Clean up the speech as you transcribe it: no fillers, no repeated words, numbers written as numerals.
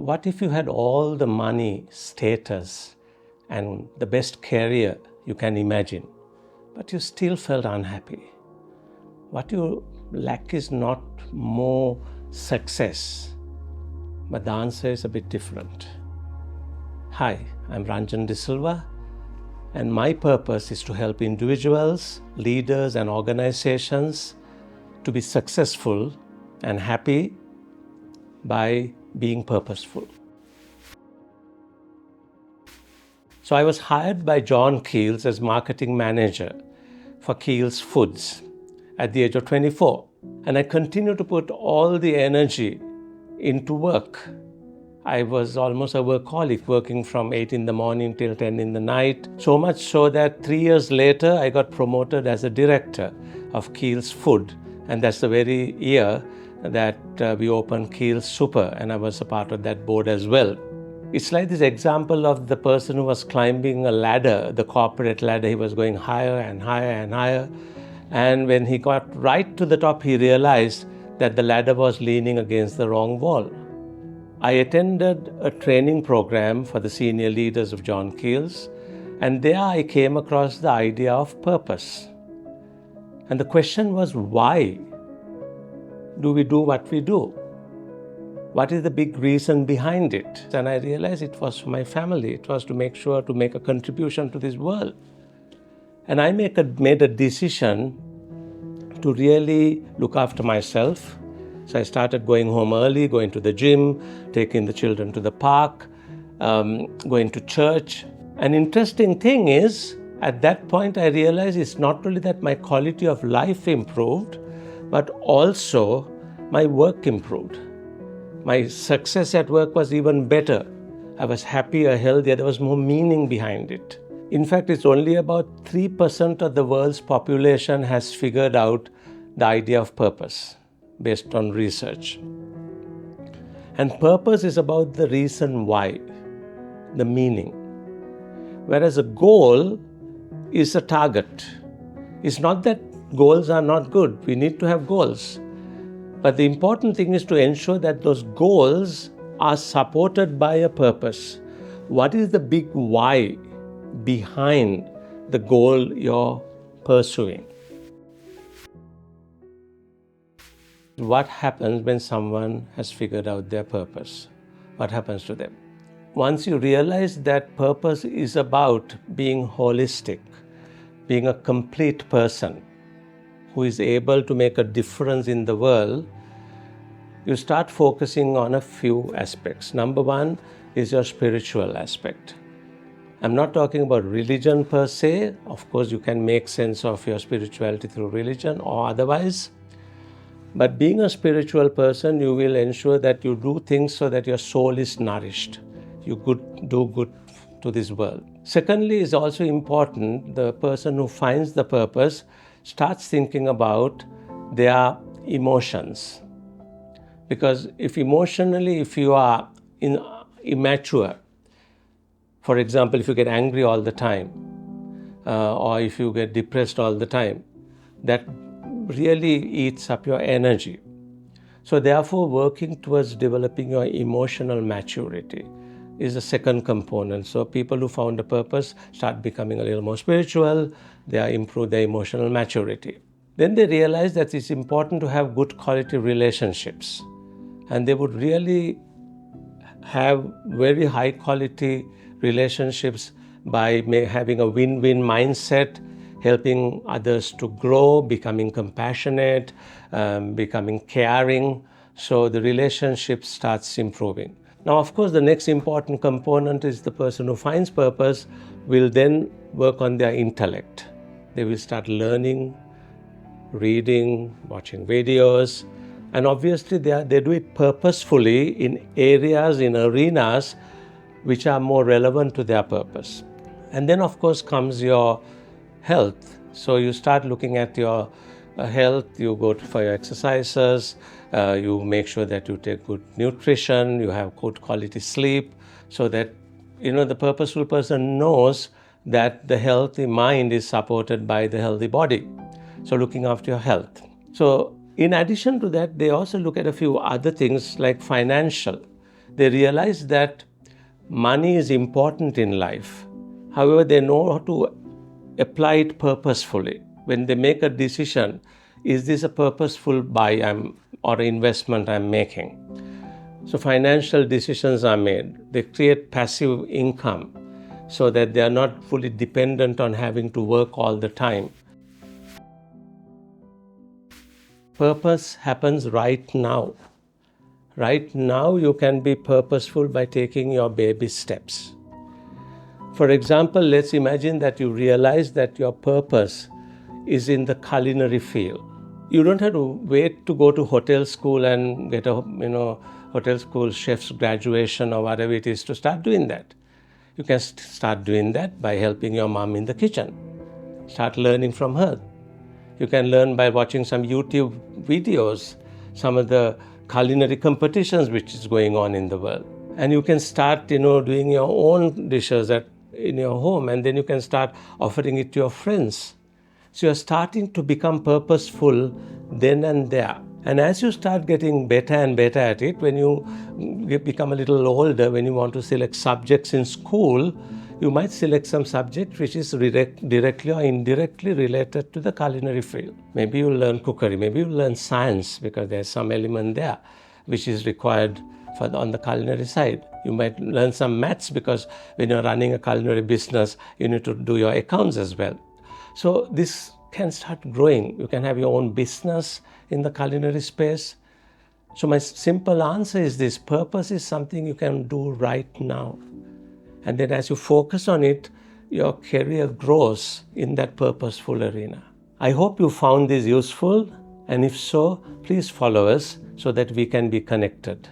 what if you had all the money, status, and the best career you can imagine, but you still felt unhappy? What you lack is not more success, but the answer is a bit different. Hi, I'm Ranjan De Silva, and my purpose is to help individuals, leaders, and organizations to be successful and happy by being purposeful. So I was hired by John Keells as marketing manager for Keells Foods at the age of 24. And I continued to put all the energy into work. I was almost a workaholic, working from 8 in the morning till 10 in the night. So much so that 3 years later, I got promoted as a director of Keells Food. And that's the very year that we opened Keells Super, and I was a part of that board as well. It's like this example of the person who was climbing a ladder, the corporate ladder. He was going higher and higher and higher. And when he got right to the top, he realized that the ladder was leaning against the wrong wall. I attended a training program for the senior leaders of John Keells, and there I came across the idea of purpose. And the question was, why do we do what we do? What is the big reason behind it? And I realized it was for my family. It was to make sure to make a contribution to this world. And I made a decision to really look after myself. So I started going home early, going to the gym, taking the children to the park, going to church. An interesting thing is, at that point I realized it's not only that my quality of life improved, but also my work improved. My success at work was even better. I was happier, healthier, there was more meaning behind it. In fact, it's only about 3% of the world's population has figured out the idea of purpose based on research. And purpose is about the reason why, the meaning. Whereas a goal is a target. It's not that goals are not good. We need to have goals. But the important thing is to ensure that those goals are supported by a purpose. What is the big why behind the goal you're pursuing? What happens when someone has figured out their purpose? What happens to them? Once you realize that purpose is about being holistic, being a complete person who is able to make a difference in the world, you start focusing on a few aspects. Number one is your spiritual aspect. I'm not talking about religion per se. Of course, you can make sense of your spirituality through religion or otherwise. But being a spiritual person, you will ensure that you do things so that your soul is nourished. You do good to this world. Secondly, is also important, the person who finds the purpose starts thinking about their emotions. Because if you are immature, for example, if you get angry all the time, or if you get depressed all the time, that really eats up your energy. So therefore, working towards developing your emotional maturity is the second component. So people who found a purpose start becoming a little more spiritual, they improve their emotional maturity. Then they realize that it's important to have good quality relationships. And they would really have very high quality relationships by having a win-win mindset, helping others to grow, becoming compassionate, becoming caring. So the relationship starts improving. Now, of course, the next important component is the person who finds purpose will then work on their intellect. They will start learning, reading, watching videos, and obviously they do it purposefully in areas, in arenas which are more relevant to their purpose. And then, of course, comes your health. So you start looking at your health, you go for your exercises, you make sure that you take good nutrition, you have good quality sleep, so that the purposeful person knows that the healthy mind is supported by the healthy body. So looking after your health. So in addition to that, they also look at a few other things like financial. They realize that money is important in life. However, they know how to apply it purposefully. When they make a decision, is this a purposeful buy or investment I'm making? So financial decisions are made. They create passive income so that they are not fully dependent on having to work all the time. Purpose happens right now. Right now, you can be purposeful by taking your baby steps. For example, let's imagine that you realize that your purpose is in the culinary field. You don't have to wait to go to hotel school and get a hotel school chef's graduation or whatever it is to start doing that. You can start doing that by helping your mom in the kitchen. Start learning from her. You can learn by watching some YouTube videos, some of the culinary competitions which is going on in the world. And you can start, doing your own dishes in your home, and then you can start offering it to your friends. So you're starting to become purposeful then and there. And as you start getting better and better at it, when you become a little older, when you want to select subjects in school, you might select some subject which is directly or indirectly related to the culinary field. Maybe you'll learn cookery, maybe you'll learn science because there's some element there which is required on the culinary side. You might learn some maths because when you're running a culinary business, you need to do your accounts as well. So this can start growing. You can have your own business in the culinary space. So my simple answer is this: purpose is something you can do right now. And then as you focus on it, your career grows in that purposeful arena. I hope you found this useful, and if so, please follow us so that we can be connected.